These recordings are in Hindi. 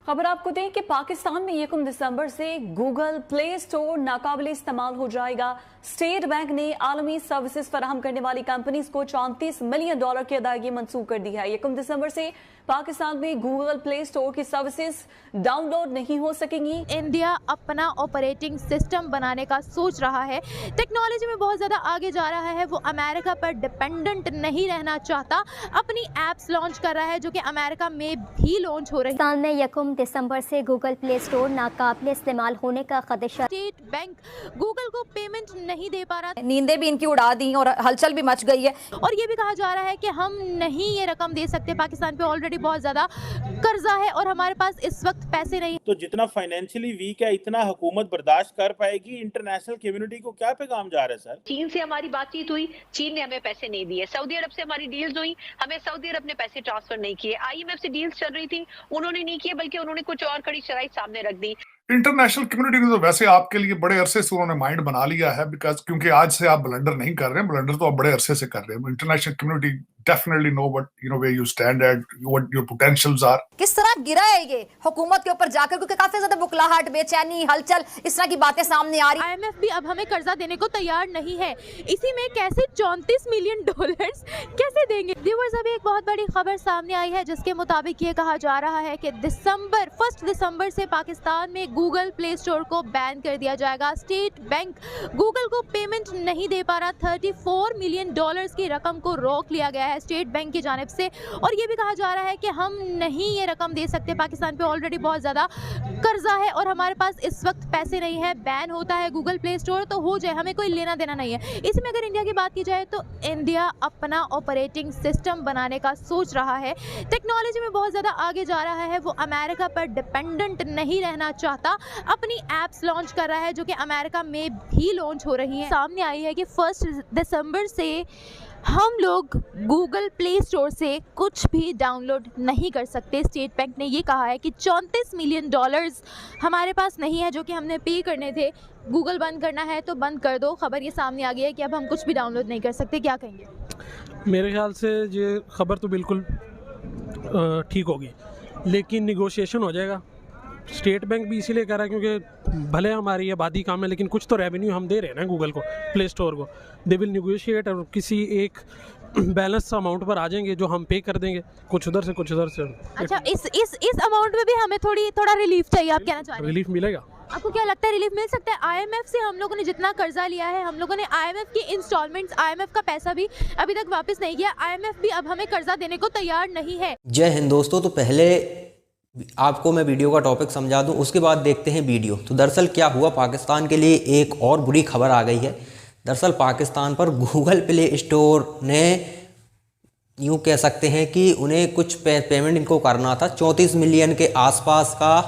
खबर आपको दें कि पाकिस्तान में 1 दिसंबर से गूगल प्ले स्टोर नाकाबिल इस्तेमाल हो जाएगा। स्टेट बैंक ने आलमी सर्विसेज फराहम करने वाली कंपनीज को $34 मिलियन की अदायगी मंसूख कर दी है। 1 दिसंबर से पाकिस्तान में गूगल प्ले स्टोर की सर्विसेज डाउनलोड नहीं हो सकेंगी। इंडिया अपना ऑपरेटिंग सिस्टम बनाने का सोच रहा है, टेक्नोलॉजी में बहुत ज़्यादा आगे जा रहा है। वो अमेरिका पर डिपेंडेंट नहीं रहना चाहता, अपनी एप्स लॉन्च कर रहा है जो कि अमेरिका में भी लॉन्च हो रही है। पाकिस्तान में 1 दिसंबर से गूगल प्ले स्टोर नाकाबिल इस्तेमाल होने का खदशा। स्टेट बैंक गूगल को पेमेंट नहीं दे पा रहा, नींदें भी इनकी उड़ा दी और हलचल भी मच गई है। और ये भी कहा जा रहा है कि हम नहीं ये रकम दे सकते, पाकिस्तान पे ऑलरेडी बहुत ज्यादा कर्जा है और हमारे पास इस वक्त पैसे नहीं। तो जितना फाइनेंशियली वीक है इतना हुकूमत बर्दाश्त कर पाएगी। इंटरनेशनल कम्युनिटी को क्या पैगाम जा रहा है सर? चीन से हमारी बातचीत हुई, चीन ने हमें पैसे नहीं दिए। सऊदी अरब से हमारी डील्स हुई, हमें सऊदी अरब ने पैसे ट्रांसफर नहीं किए। IMF से डील्स चल रही थी, उन्होंने नहीं किए, बल्कि उन्होंने कुछ और कड़ी शराइत सामने रख दी। इंटरनेशनल कम्युनिटी ने तो वैसे आपके लिए बड़े अरसे से उन्होंने माइंड बना लिया है, बिकॉज क्योंकि आज से आप ब्लंडर नहीं कर रहे हैं, ब्लंडर तो आप बड़े अरसे से कर रहे हैं। International community definitely know where you stand at, what your potentials are. किस तरह गिरा है ये हुकूमत के ऊपर जाकर, क्योंकि काफी ज्यादा बुकलाहट, बेचैनी, हलचल, इस तरह की बातें सामने आ रही। IMF भी अब हमें कर्जा देने को तैयार नहीं है। इसी में कैसे $34 मिलियन कैसे देंगे? व्यूअर्स, अभी एक बहुत बड़ी खबर सामने आई है जिसके मुताबिक ये कहा जा रहा है कि 1 दिसंबर से पाकिस्तान में गूगल प्ले स्टोर को बैन कर दिया जाएगा। स्टेट बैंक गूगल को पेमेंट नहीं दे पा रहा, $34 मिलियन की रकम को रोक लिया गया है स्टेट बैंक की जानिब से। और ये भी कहा जा रहा है कि हम नहीं ये रकम दे सकते, पाकिस्तान पे ऑलरेडी बहुत ज़्यादा कर्जा है और हमारे पास इस वक्त पैसे नहीं है। बैन होता है गूगल प्ले स्टोर तो हो जाए, हमें कोई लेना देना नहीं है। इसमें अगर इंडिया की बात की जाए तो इंडिया अपना ऑपरेटिंग सिस्टम बनाने का सोच रहा है, टेक्नोलॉजी में बहुत ज़्यादा आगे जा रहा है। वो अमेरिका पर डिपेंडेंट नहीं रहना चाहता, अपनी एप्स लॉन्च कर रहा है जो कि अमेरिका में भी लॉन्च हो रही है। सामने आई है कि 1 दिसंबर से हम लोग गूगल प्ले स्टोर से कुछ भी डाउनलोड नहीं कर सकते। स्टेट बैंक ने ये कहा है कि $34 मिलियन हमारे पास नहीं है जो कि हमने पे करने थे। गूगल बंद करना है तो बंद कर दो। खबर ये सामने आ गई है कि अब हम कुछ भी डाउनलोड नहीं कर सकते। क्या कहेंगे? मेरे ख्याल से ये खबर तो बिल्कुल ठीक होगी, लेकिन निगोशिएशन हो जाएगा। स्टेट बैंक भी इसीलिए कह रहा है क्योंकि भले हमारी आबादी कम है लेकिन कुछ तो रेवेन्यू हम दे रहे हैं ना गूगल को, प्ले स्टोर को। दे विल निगोशिएट और किसी एक बैलेंस अमाउंट पर आ जाएंगे जो हम पे कर देंगे, कुछ उधर से कुछ उधर से। अच्छा, इस अमाउंट में भी हमें थोड़ा रिलीफ चाहिए, आप कहना चाह रहे हैं? रिलीफ मिलेगा। आपको क्या लगता है रिलीफ मिल सकता है? IMF से हम लोगों ने जितना कर्जा लिया है, हम लोगों ने IMF की इंस्टॉलमेंट्स, IMF का पैसा भी अभी तक वापस नहीं किया। IMF भी अब हमें कर्जा देने को तैयार नहीं है। जय हिंद दोस्तों, तो पहले आपको मैं वीडियो का टॉपिक समझा दूं, उसके बाद देखते हैं वीडियो। तो दरअसल क्या हुआ, पाकिस्तान के लिए एक और बुरी खबर आ गई है। दरअसल पाकिस्तान पर गूगल प्ले स्टोर ने, यूँ कह सकते हैं कि उन्हें कुछ पेमेंट इनको करना था, 34 मिलियन के आसपास का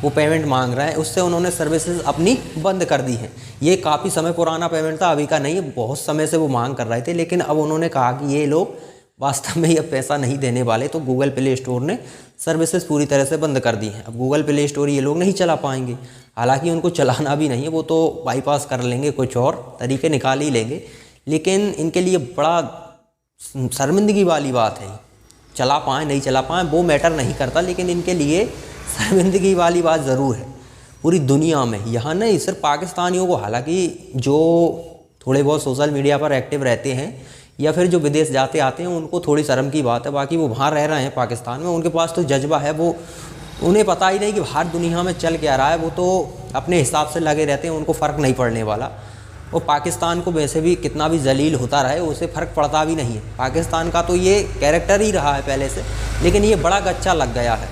वो पेमेंट मांग रहा है। उससे उन्होंने सर्विसेज अपनी बंद कर दी हैं। ये काफ़ी समय पुराना पेमेंट था, अभी का नहीं, बहुत समय से वो मांग कर रहे थे। लेकिन अब उन्होंने कहा कि ये लोग वास्तव में ये पैसा नहीं देने वाले, तो गूगल प्ले स्टोर ने सर्विसेज पूरी तरह से बंद कर दी हैं। अब गूगल प्ले स्टोर ये लोग नहीं चला पाएंगे, हालांकि उनको चलाना भी नहीं है, वो तो बाईपास कर लेंगे, कुछ और तरीके निकाल ही लेंगे। लेकिन इनके लिए बड़ा शर्मिंदगी वाली बात है। चला पाएँ नहीं चला पाएँ वो मैटर नहीं करता, लेकिन इनके लिए शर्मिंदगी वाली बात ज़रूर है पूरी दुनिया में। यहाँ नहीं सिर्फ पाकिस्तानियों को, हालांकि जो थोड़े बहुत सोशल मीडिया पर एक्टिव रहते हैं या फिर जो विदेश जाते आते हैं उनको थोड़ी शर्म की बात है। बाकी वो वहाँ रह रहे हैं पाकिस्तान में, उनके पास तो जज्बा है, वो उन्हें पता ही नहीं कि बाहर दुनिया में चल क्या रहा है। वो तो अपने हिसाब से लगे रहते हैं, उनको फ़र्क नहीं पड़ने वाला। और पाकिस्तान को वैसे भी कितना भी जलील होता रहे उसे फ़र्क पड़ता भी नहीं है। पाकिस्तान का तो ये कैरेक्टर ही रहा है पहले से, लेकिन ये बड़ा गच्चा लग गया है।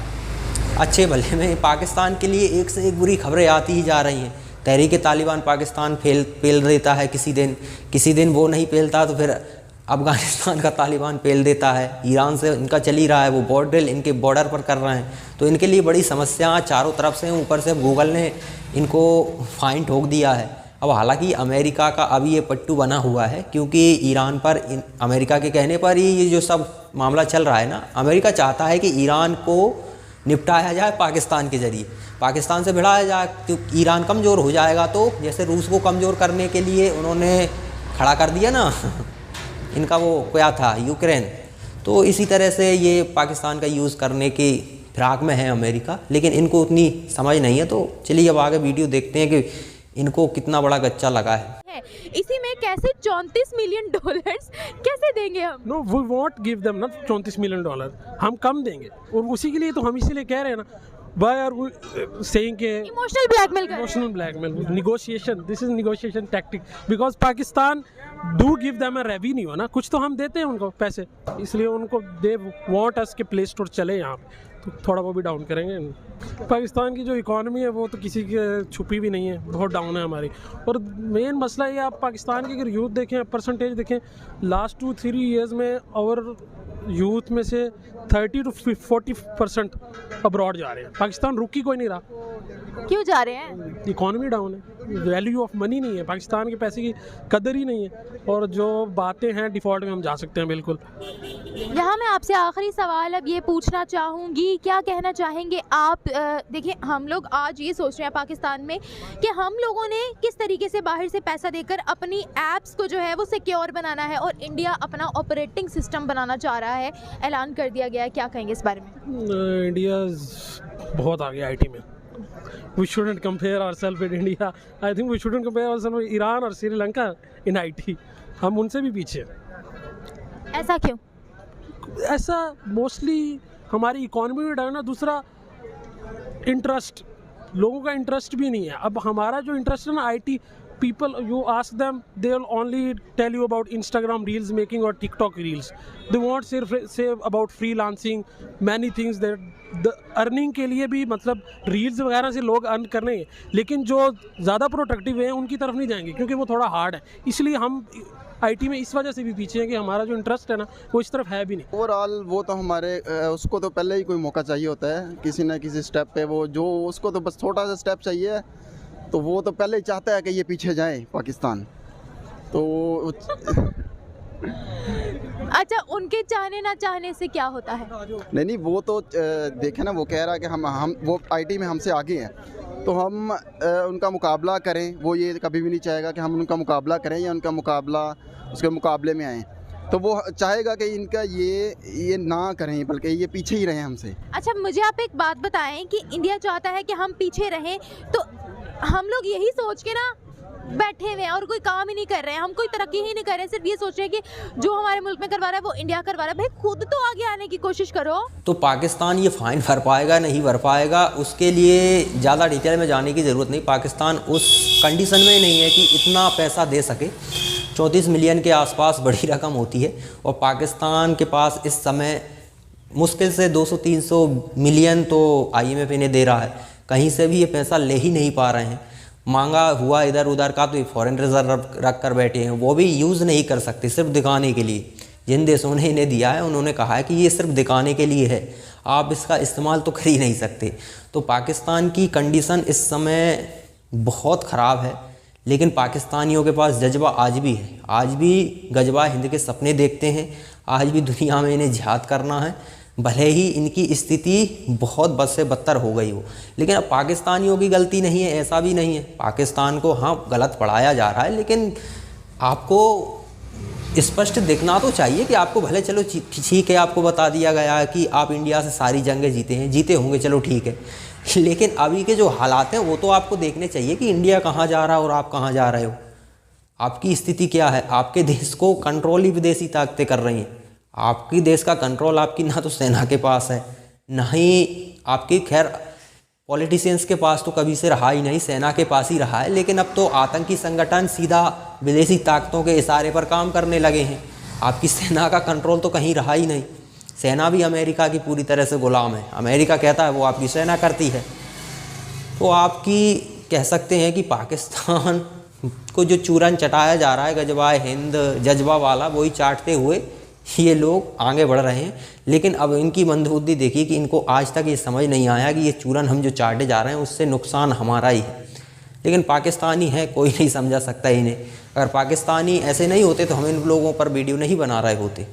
अच्छे भले में पाकिस्तान के लिए एक से एक बुरी खबरें आती ही जा रही हैं। तहरीक तालिबान पाकिस्तान पेल देता है, किसी दिन वो नहीं पेलता तो फिर अफ़गानिस्तान का तालिबान पेल देता है। ईरान से इनका चल ही रहा है, वो बॉर्डर इनके बॉर्डर पर कर रहे हैं। तो इनके लिए बड़ी समस्या चारों तरफ से, ऊपर से गूगल ने इनको फाइन ठोक दिया है। अब हालांकि अमेरिका का अभी ये पट्टू बना हुआ है, क्योंकि ईरान पर अमेरिका के कहने पर ही ये जो सब मामला चल रहा है ना, अमेरिका चाहता है कि ईरान को निपटाया जाए पाकिस्तान के ज़रिए, पाकिस्तान से भिड़ाया जाए। क्योंकि ईरान कमज़ोर हो जाएगा तो जैसे रूस को कमज़ोर करने के लिए उन्होंने खड़ा कर दिया ना इनका वो क्या था, यूक्रेन, तो इसी तरह से ये पाकिस्तान का यूज़ करने की फिराक में है अमेरिका, लेकिन इनको उतनी समझ नहीं है। तो चलिए अब आगे वीडियो देखते हैं कि इनको कितना बड़ा गच्चा लगा है। इसी में कैसे 34 मिलियन डॉलर्स कैसे देंगे हम? No, we won't give them ना 34 मिलियन डॉलर, हम कम देंगे। और उसी के लिए तो हम इसीलिए कह रहे हैं ना, Why are we saying कि इमोशनल ब्लैकमेल कर रहे हैं? Emotional blackmail, negotiation, this is negotiation tactic, because Pakistan do give them a revenue है ना, कुछ तो हम देते हैं उनको पैसे, इसलिए उनको they want us के प्ले स्टोर चले यहाँ पे, तो थोड़ा वो भी डाउन करेंगे। पाकिस्तान की जो इकॉनमी है वो तो किसी की छुपी भी नहीं है, बहुत डाउन है हमारी। और मेन मसला ये, आप पाकिस्तान की अगर यूथ देखें, परसेंटेज देखें, लास्ट 2-3 ईयर्स में और यूथ में से 30 to 40% अब्रॉड जा रहे हैं। पाकिस्तान रुक ही कोई नहीं रहा। क्यों जा रहे हैं? इकॉनमी डाउन है, वैल्यू ऑफ मनी नहीं है, पाकिस्तान के पैसे की कदर ही नहीं है। और जो बातें हैं डिफ़ॉल्ट में हम जा सकते हैं बिल्कुल। यहाँ मैं आपसे आखिरी सवाल अब ये पूछना चाहूँगी, क्या कहना चाहेंगे आप? देखिए, हम लोग आज ये सोच रहे हैं पाकिस्तान में कि हम लोगों ने किस तरीके से बाहर से पैसा देकर अपनी ऐप्स को जो है वो सिक्योर बनाना है, और इंडिया अपना ऑपरेटिंग सिस्टम बनाना चाह रहा है, ऐलान कर दिया गया है। क्या कहेंगे इस बारे में? इंडिया बहुत आगे आईटी में। We shouldn't compare ourselves with India. I think we shouldn't compare ourselves with Iran और श्रीलंका in IT. हम उनसे भी पीछे हैं। ऐसा क्यों? ऐसा मोस्टली हमारी इकॉनमी में डाउन है। दूसरा, इंटरेस्ट, लोगों का इंटरेस्ट भी नहीं है। अब हमारा जो इंटरेस्ट है ना IT, people, you ask them, they will only tell you about Instagram reels making or TikTok reels. They won't say about freelancing, many things that the earning के लिए भी, मतलब reels वगैरह से लोग अर्न कर रहे हैं, लेकिन जो ज़्यादा प्रोडक्टिव है उनकी तरफ नहीं जाएंगे, क्योंकि वो थोड़ा हार्ड है। इसलिए हम आईटी में इस वजह से भी पीछे हैं कि हमारा जो इंटरेस्ट है ना वो इस तरफ है भी नहीं। ओवरऑल वो तो हमारे उसको तो पहले ही कोई मौका चाहिए होता है, किसी ना किसी स्टेप पे, वो जो उसको तो बस छोटा सा स्टेप चाहिए, तो वो तो पहले ही चाहता है कि ये पीछे जाए पाकिस्तान। तो अच्छा, उनके चाहने ना चाहने से क्या होता है? नहीं, वो तो देखे ना, वो कह रहा है कि हम वो आईटी में हमसे आगे हैं, तो हम उनका मुकाबला करें। वो ये कभी भी नहीं चाहेगा कि हम उनका मुकाबला करें या उनका मुकाबला उसके मुकाबले में आएँ। तो वो चाहेगा कि इनका ये ना करें, बल्कि ये पीछे ही रहें हमसे। अच्छा, मुझे आप एक बात बताएं कि इंडिया चाहता है कि हम पीछे रहें, तो हम लोग यही सोच के ना बैठे हुए हैं और कोई काम ही नहीं कर रहे हैं, हम कोई तरक्की ही नहीं कर रहे हैं, सिर्फ ये सोच रहे हैं कि जो हमारे मुल्क में करवा रहा है वो इंडिया करवा रहा है। भाई, खुद तो आगे आने की कोशिश करो। तो पाकिस्तान ये फ़ाइन भर पाएगा, नहीं भर पाएगा, उसके लिए ज़्यादा डिटेल में जाने की ज़रूरत नहीं। पाकिस्तान उस कंडीशन में नहीं है कि इतना पैसा दे सके। 34 मिलियन के आसपास बड़ी रकम होती है, और पाकिस्तान के पास इस समय मुश्किल से 200-300 मिलियन तो IMF इन्हें दे रहा है, कहीं से भी ये पैसा ले ही नहीं पा रहे हैं। मांगा हुआ इधर उधर का तो ये फॉरेन रिजर्व रख कर बैठे हैं, वो भी यूज़ नहीं कर सकते, सिर्फ दिखाने के लिए। जिन देशों ने इन्हें दिया है उन्होंने कहा है कि ये सिर्फ दिखाने के लिए है, आप इसका इस्तेमाल तो कर ही नहीं सकते। तो पाकिस्तान की कंडीशन इस समय बहुत ख़राब है, लेकिन पाकिस्तानियों के पास जज्बा आज भी है, आज भी गजबा हिंद के सपने देखते हैं, आज भी दुनिया में इन्हें जिहाद करना है, भले ही इनकी स्थिति बहुत बद से बदतर हो गई हो। लेकिन अब पाकिस्तानियों की गलती नहीं है, ऐसा भी नहीं है। पाकिस्तान को हाँ गलत पढ़ाया जा रहा है, लेकिन आपको स्पष्ट दिखना तो चाहिए कि आपको भले, चलो ठीक है, आपको बता दिया गया है कि आप इंडिया से सारी जंगें जीते होंगे, चलो ठीक है, लेकिन अभी के जो हालात हैं वो तो आपको देखने चाहिए कि इंडिया कहाँ जा रहा है और आप कहाँ जा रहे हो, आपकी स्थिति क्या है। आपके देश को कंट्रोल ही विदेशी ताकतें कर रही हैं। आपकी देश का कंट्रोल आपकी ना तो सेना के पास है, ना ही आपकी, खैर पॉलिटिशियंस के पास तो कभी से रहा ही नहीं, सेना के पास ही रहा है, लेकिन अब तो आतंकी संगठन सीधा विदेशी ताकतों के इशारे पर काम करने लगे हैं। आपकी सेना का कंट्रोल तो कहीं रहा ही नहीं, सेना भी अमेरिका की पूरी तरह से गुलाम है, अमेरिका कहता है वो आपकी सेना करती है। तो आपकी कह सकते हैं कि पाकिस्तान को जो चूरन चटाया जा रहा है, गजबा हिंद जज्बा वाला, वही चाटते हुए ये लोग आगे बढ़ रहे हैं। लेकिन अब इनकी मंदबुद्धि देखिए कि इनको आज तक ये समझ नहीं आया कि ये चूरन हम जो चाटे जा रहे हैं उससे नुकसान हमारा ही है। लेकिन पाकिस्तानी है, कोई नहीं समझा सकता इन्हें। अगर पाकिस्तानी ऐसे नहीं होते तो हम इन लोगों पर वीडियो नहीं बना रहे होते।